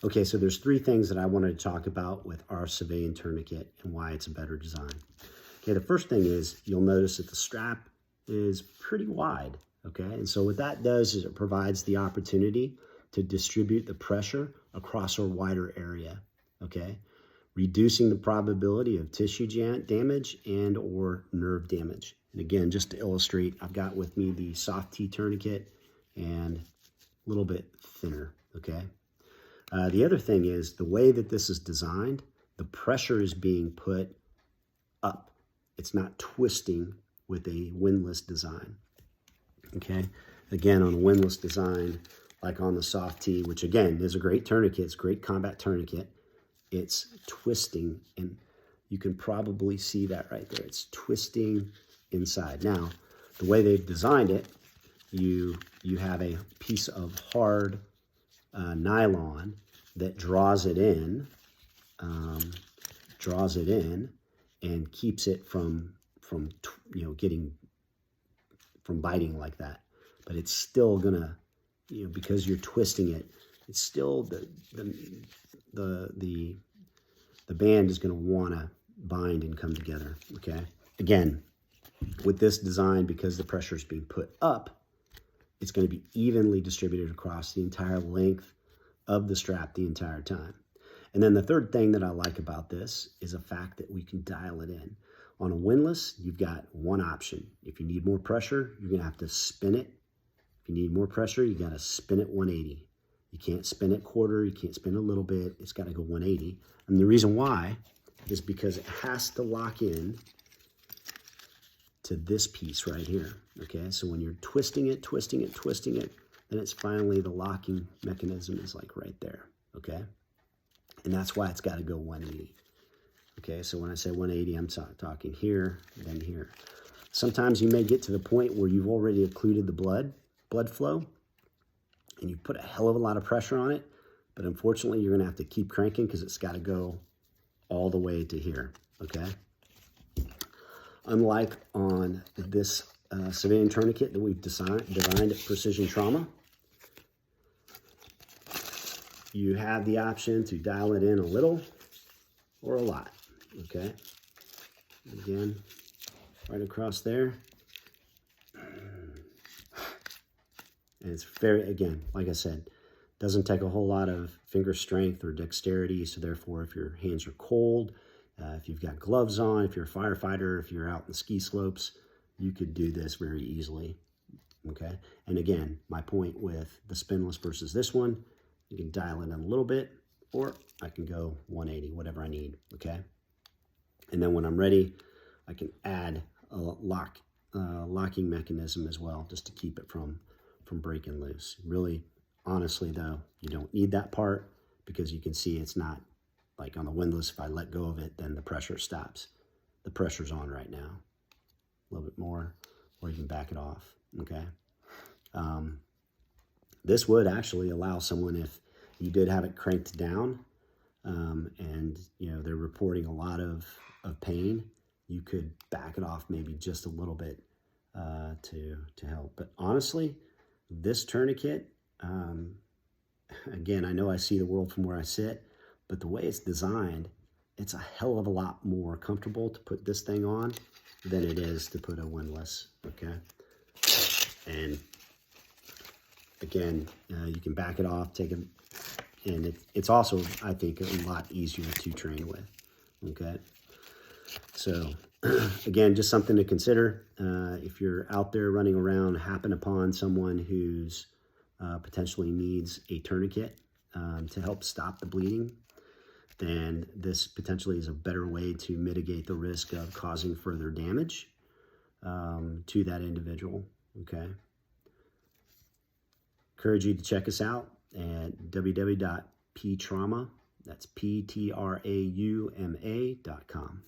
Okay, so there's three things that I wanted to talk about with our civilian tourniquet and why it's a better design. Okay, the first thing is you'll notice that the strap is pretty wide, okay? And so what that does is it provides the opportunity to distribute the pressure across a wider area, okay? Reducing the probability of tissue damage and or nerve damage. And again, just to illustrate, I've got with me the soft T tourniquet and a little bit thinner, okay? The other thing is the way that this is designed, the pressure is being put up. It's not twisting with a windlass design, okay? Again, on a windlass design, like on the soft T, which again is a great tourniquet, it's a great combat tourniquet, it's twisting, and you can probably see that right there. It's twisting inside. Now, the way they've designed it, you have a piece of hard nylon that draws it in and keeps it from biting like that. But it's still gonna, because you're twisting it, it's still the band is gonna wanna bind and come together. Okay. Again, with this design, because the pressure is being put up, it's going to be evenly distributed across the entire length of the strap the entire time. And then the third thing that I like about this is the fact that we can dial it in. On a windlass, you've got one option. If you need more pressure, you're going to have to spin it. If you need more pressure, you got to spin it 180. You can't spin it quarter, you can't spin a little bit, it's got to go 180. And the reason why is because it has to lock in to this piece right here, okay? So when you're twisting it, then it's finally the locking mechanism is like right there, okay? And that's why it's got to go 180, okay? So when I say 180, I'm talking here, then here. Sometimes you may get to the point where you've already occluded the blood flow, and you put a hell of a lot of pressure on it, but unfortunately, you're gonna have to keep cranking because it's got to go all the way to here, okay? Unlike on this civilian tourniquet that we've designed at Precision Trauma, you have the option to dial it in a little or a lot, okay? Again, right across there. And it's very, again, like I said, doesn't take a whole lot of finger strength or dexterity, so therefore if your hands are cold, if you've got gloves on, if you're a firefighter, if you're out in the ski slopes, you could do this very easily, okay? And again, my point with the spinless versus this one, you can dial it in a little bit, or I can go 180, whatever I need, okay? And then when I'm ready, I can add a locking mechanism as well, just to keep it from breaking loose. Really, honestly though, you don't need that part because you can see it's not, like on the windlass, if I let go of it, then the pressure stops. The pressure's on right now. A little bit more, or you can back it off, okay? This would actually allow someone, if you did have it cranked down and they're reporting a lot of pain, you could back it off maybe just a little bit to help. But honestly, this tourniquet, again, I know I see the world from where I sit, but the way it's designed, it's a hell of a lot more comfortable to put this thing on than it is to put a windlass, okay? And again, you can back it off, take it, and it's also, I think, a lot easier to train with, okay? So again, just something to consider. If you're out there running around, happen upon someone who's potentially needs a tourniquet to help stop the bleeding, then this potentially is a better way to mitigate the risk of causing further damage to that individual, okay? Encourage you to check us out at www.ptrauma, that's PTRAUMA.com.